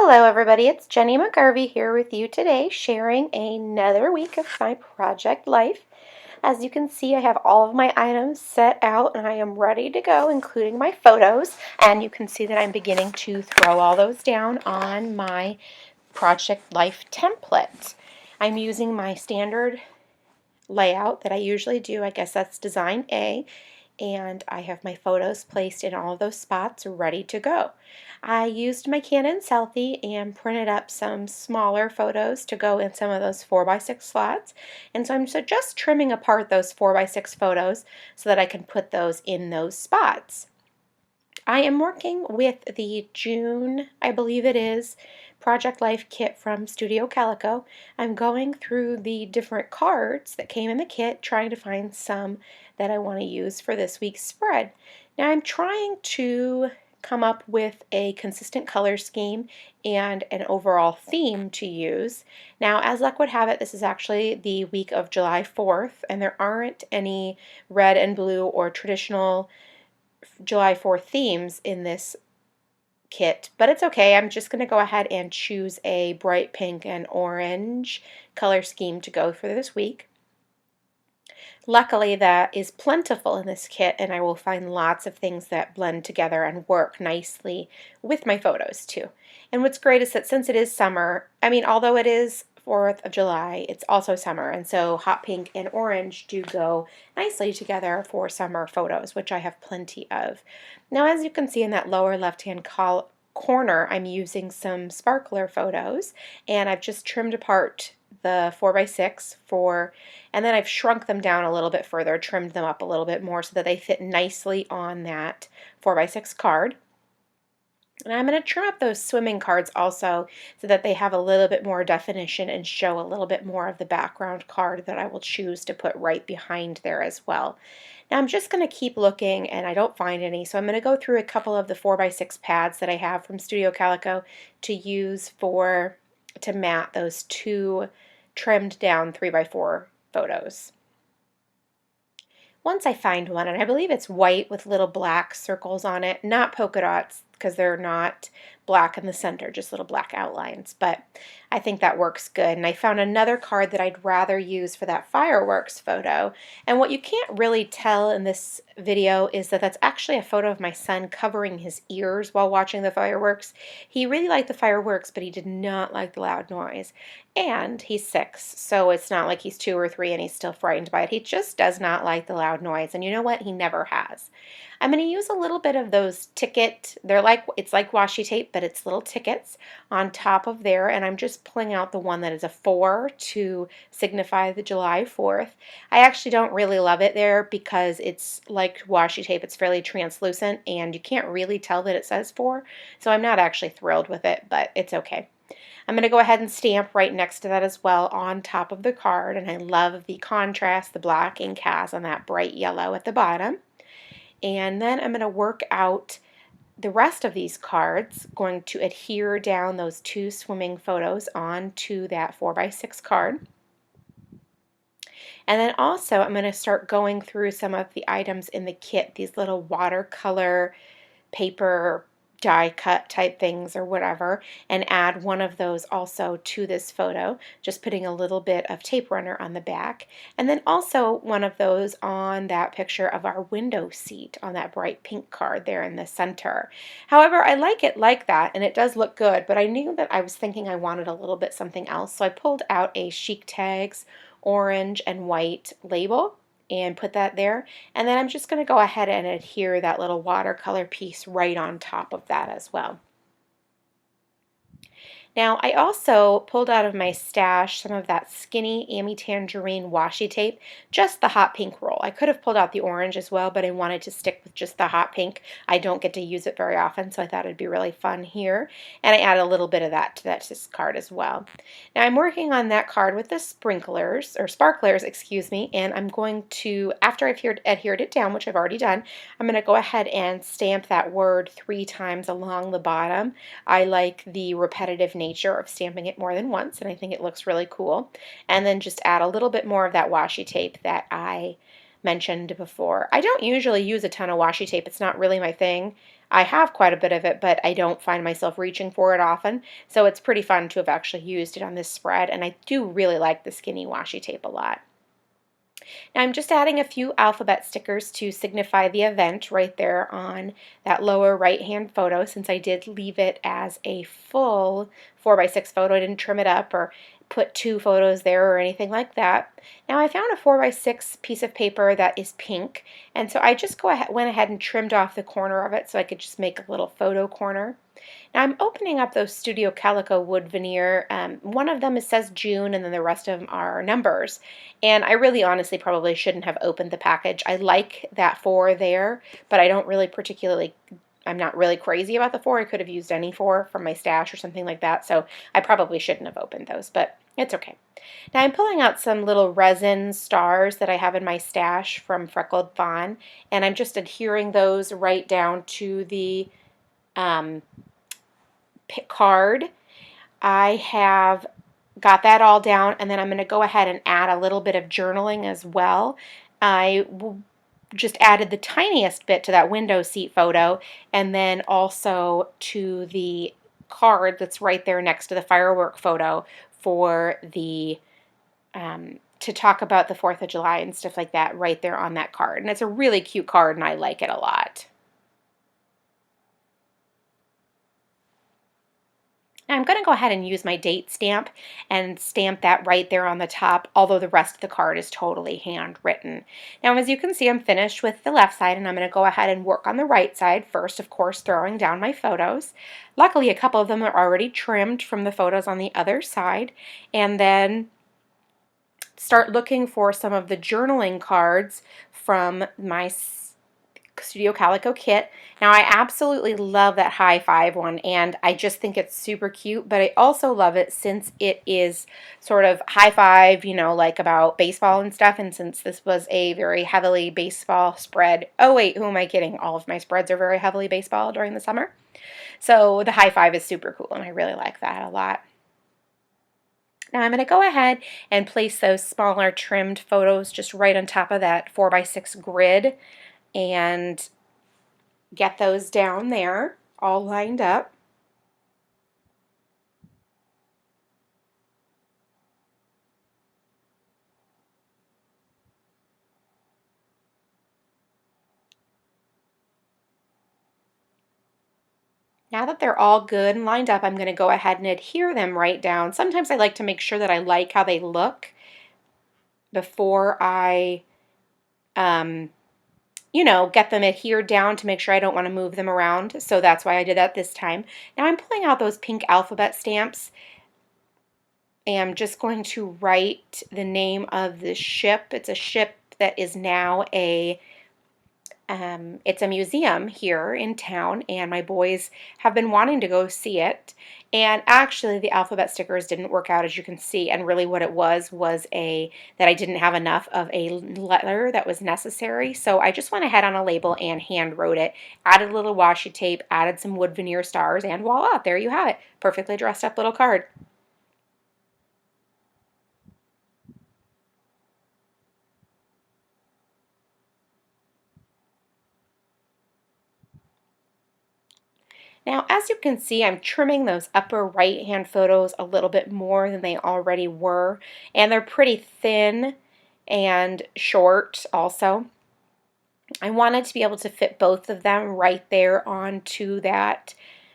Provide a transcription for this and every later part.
Hello everybody, it's Jenny McGarvey here with you today, sharing another week of my project life. As you can see, I have all of my items set out and I am ready to go, including my photos. And you can see that I'm beginning to throw all those down on my project life template. I'm using my standard layout that I usually do. I guess that's design A. And I have my photos placed in all of those spots ready to go. I used my Canon Selfie and printed up some smaller photos to go in some of those 4x6 slots, and so I'm just trimming apart those 4x6 photos so that I can put those in those spots. I am working with the June, I believe it is, Project Life kit from Studio Calico. I'm going through the different cards that came in the kit, trying to find some that I want to use for this week's spread. Now I'm trying to come up with a consistent color scheme and an overall theme to use. Now, as luck would have it, this is actually the week of July 4th, and there aren't any red and blue or traditional July 4th themes in this kit, but it's okay. I'm just going to go ahead and choose a bright pink and orange color scheme to go for this week. Luckily, that is plentiful in this kit, and I will find lots of things that blend together and work nicely with my photos too. And what's great is that since it is summer, although it is 4th of July, it's also summer, and so hot pink and orange do go nicely together for summer photos, which I have plenty of. Now, as you can see in that lower left-hand corner, I'm using some sparkler photos, and I've just trimmed apart the 4x6 and then I've shrunk them down a little bit further, trimmed them up a little bit more so that they fit nicely on that 4x6 card. And I'm going to trim up those swimming cards also so that they have a little bit more definition and show a little bit more of the background card that I will choose to put right behind there as well. Now I'm just going to keep looking and I don't find any, so I'm going to go through a couple of the 4x6 pads that I have from Studio Calico to use to mat those two trimmed down 3x4 photos. Once I find one, and I believe it's white with little black circles on it, not polka dots because they're not black in the center, just little black outlines, but I think that works good. And I found another card that I'd rather use for that fireworks photo, and what you can't really tell in this video is that that's actually a photo of my son covering his ears while watching the fireworks. He really liked the fireworks, but he did not like the loud noise. And he's 6, so it's not like he's 2 or 3 and he's still frightened by it. He just does not like the loud noise, and you know what? He never has. I'm going to use a little bit of those it's like washi tape, but it's little tickets on top of there, and I'm just pulling out the one that is a 4 to signify the July 4th. I actually don't really love it there because it's like washi tape. It's fairly translucent, and you can't really tell that it says 4, so I'm not actually thrilled with it, but it's okay. I'm going to go ahead and stamp right next to that as well on top of the card, and I love the contrast the black ink has on that bright yellow at the bottom. And then I'm going to work out the rest of these cards, going to adhere down those 2 swimming photos onto that 4x6 card. And then also I'm going to start going through some of the items in the kit, these little watercolor paper die cut type things or whatever, and add one of those also to this photo, just putting a little bit of tape runner on the back, and then also one of those on that picture of our window seat on that bright pink card there in the center. However, I like it like that and it does look good, but I knew that I was thinking I wanted a little bit something else, so I pulled out a Chic Tags orange and white label and put that there, and then I'm just going to go ahead and adhere that little watercolor piece right on top of that as well. Now, I also pulled out of my stash some of that skinny Amy Tangerine washi tape, just the hot pink roll. I could have pulled out the orange as well, but I wanted to stick with just the hot pink. I don't get to use it very often, so I thought it'd be really fun here. And I add a little bit of that to this card as well. Now, I'm working on that card with the sparklers, excuse me, and I'm going to, after I've adhered it down, which I've already done, I'm going to go ahead and stamp that word 3 times along the bottom. I like the repetitive nature of stamping it more than once, and I think it looks really cool. And then just add a little bit more of that washi tape that I mentioned before. I don't usually use a ton of washi tape. It's not really my thing. I have quite a bit of it, but I don't find myself reaching for it often. So it's pretty fun to have actually used it on this spread, and I do really like the skinny washi tape a lot. Now I'm just adding a few alphabet stickers to signify the event right there on that lower right hand photo, since I did leave it as a full 4x6 photo. I didn't trim it up or put two photos there or anything like that. Now I found a 4x6 piece of paper that is pink, and so I just went ahead and trimmed off the corner of it so I could just make a little photo corner. Now I'm opening up those Studio Calico wood veneer. One of them says June, and then the rest of them are numbers. And I really honestly probably shouldn't have opened the package. I like that 4 there, but I don't really particularly, I'm not really crazy about the 4. I could have used any 4 from my stash or something like that, so I probably shouldn't have opened those, but it's okay. Now I'm pulling out some little resin stars that I have in my stash from Freckled Fawn, and I'm just adhering those right down to the card. I have got that all down, and then I'm going to go ahead and add a little bit of journaling as well. I just added the tiniest bit to that window seat photo, and then also to the card that's right there next to the firework photo for the to talk about the 4th of July and stuff like that right there on that card. And it's a really cute card, and I like it a lot. Now I'm going to go ahead and use my date stamp and stamp that right there on the top, although the rest of the card is totally handwritten. Now as you can see, I'm finished with the left side, and I'm going to go ahead and work on the right side first, of course, throwing down my photos. Luckily, a couple of them are already trimmed from the photos on the other side, and then start looking for some of the journaling cards from my Studio Calico kit. Now I absolutely love that high five one, and I just think it's super cute, but I also love it since it is sort of high five, you know, like about baseball and stuff, and since this was a very heavily baseball spread. Oh wait, who am I kidding? All of my spreads are very heavily baseball during the summer. So the high five is super cool, and I really like that a lot. Now I'm going to go ahead and place those smaller trimmed photos just right on top of that 4x6 grid and get those down there all lined up. Now that they're all good and lined up, I'm going to go ahead and adhere them right down. Sometimes I like to make sure that I like how they look before I you know, get them adhered down to make sure I don't want to move them around. So that's why I did that this time. Now I'm pulling out those pink alphabet stamps, and I'm just going to write the name of the ship. It's a ship that is now it's a museum here in town, and my boys have been wanting to go see it. And actually the alphabet stickers didn't work out, as you can see, and really what it was that I didn't have enough of a letter that was necessary. So I just went ahead on a label and hand wrote it, added a little washi tape, added some wood veneer stars, and voila, there you have it. Perfectly dressed up little card. Now, as you can see, I'm trimming those upper right-hand photos a little bit more than they already were, and they're pretty thin and short also. I wanted to be able to fit both of them right there onto that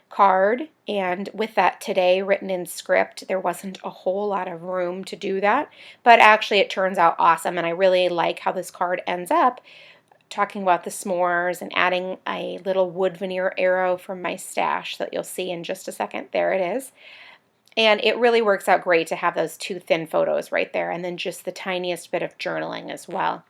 card, and with that today written in script, there wasn't a whole lot of room to do that, but actually it turns out awesome, and I really like how this card ends up, talking about the s'mores and adding a little wood veneer arrow from my stash that you'll see in just a second. There it is. And it really works out great to have those two thin photos right there, and then just the tiniest bit of journaling as well.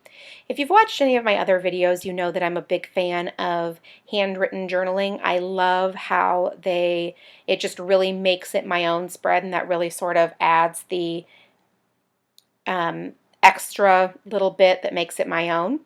If you've watched any of my other videos, you know that I'm a big fan of handwritten journaling. I love how it just really makes it my own spread, and that really sort of adds the extra little bit that makes it my own.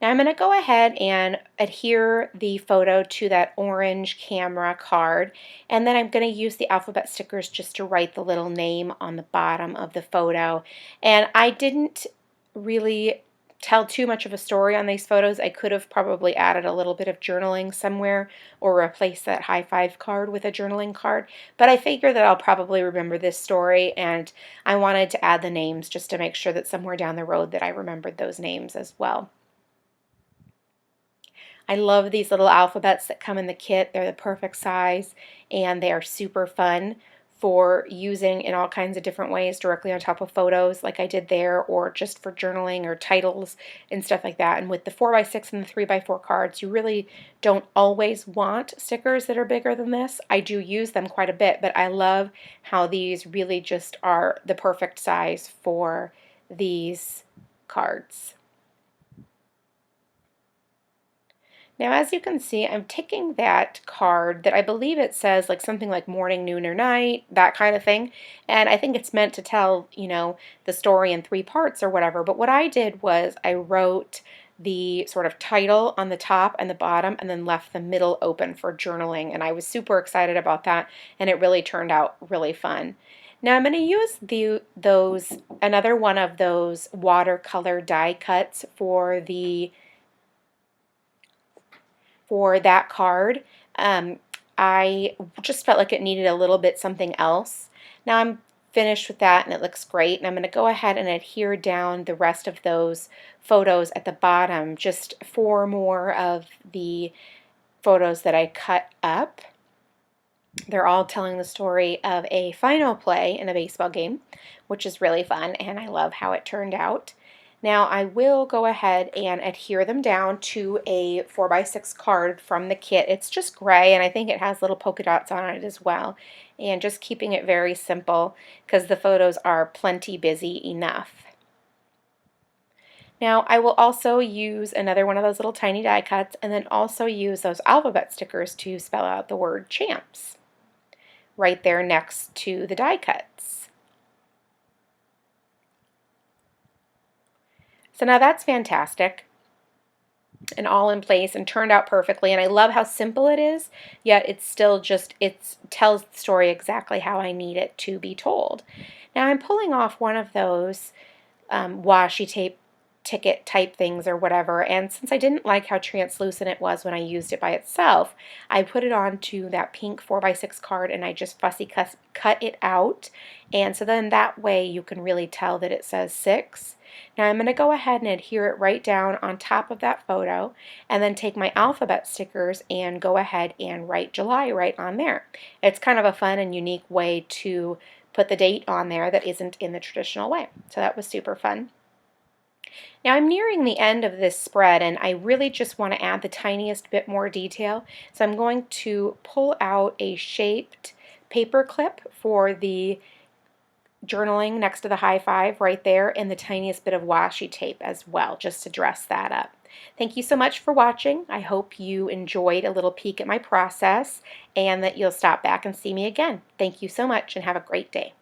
Now I'm going to go ahead and adhere the photo to that orange camera card, and then I'm going to use the alphabet stickers just to write the little name on the bottom of the photo. And I didn't really tell too much of a story on these photos. I could have probably added a little bit of journaling somewhere or replaced that high five card with a journaling card, but I figure that I'll probably remember this story, and I wanted to add the names just to make sure that somewhere down the road that I remembered those names as well. I love these little alphabets that come in the kit. They're the perfect size, and they are super fun for using in all kinds of different ways directly on top of photos like I did there, or just for journaling or titles and stuff like that. And with the 4x6 and the 3x4 cards, you really don't always want stickers that are bigger than this. I do use them quite a bit, but I love how these really just are the perfect size for these cards. Now, as you can see, I'm taking that card that I believe it says like something like morning, noon, or night, that kind of thing. And I think it's meant to tell, the story in 3 parts or whatever. But what I did was I wrote the sort of title on the top and the bottom and then left the middle open for journaling. And I was super excited about that, and it really turned out really fun. Now I'm going to use another one of those watercolor die cuts for that card. I just felt like it needed a little bit something else. Now I'm finished with that, and it looks great, and I'm going to go ahead and adhere down the rest of those photos at the bottom, just 4 more of the photos that I cut up. They're all telling the story of a final play in a baseball game, which is really fun, and I love how it turned out. Now I will go ahead and adhere them down to a 4x6 card from the kit. It's just gray, and I think it has little polka dots on it as well. And just keeping it very simple because the photos are plenty busy enough. Now I will also use another one of those little tiny die cuts, and then also use those alphabet stickers to spell out the word champs right there next to the die cuts. So now that's fantastic and all in place and turned out perfectly, and I love how simple it is, yet it's still just, it tells the story exactly how I need it to be told. Now I'm pulling off one of those washi tape ticket type things or whatever, and since I didn't like how translucent it was when I used it by itself, I put it onto that pink 4x6 card and I just fussy cut it out, and so then that way you can really tell that it says 6. Now I'm going to go ahead and adhere it right down on top of that photo, and then take my alphabet stickers and go ahead and write July right on there. It's kind of a fun and unique way to put the date on there that isn't in the traditional way. So that was super fun. Now I'm nearing the end of this spread, and I really just want to add the tiniest bit more detail. So I'm going to pull out a shaped paper clip for the journaling next to the high five right there, and the tiniest bit of washi tape as well, just to dress that up. Thank you so much for watching. I hope you enjoyed a little peek at my process, and that you'll stop back and see me again. Thank you so much, and have a great day.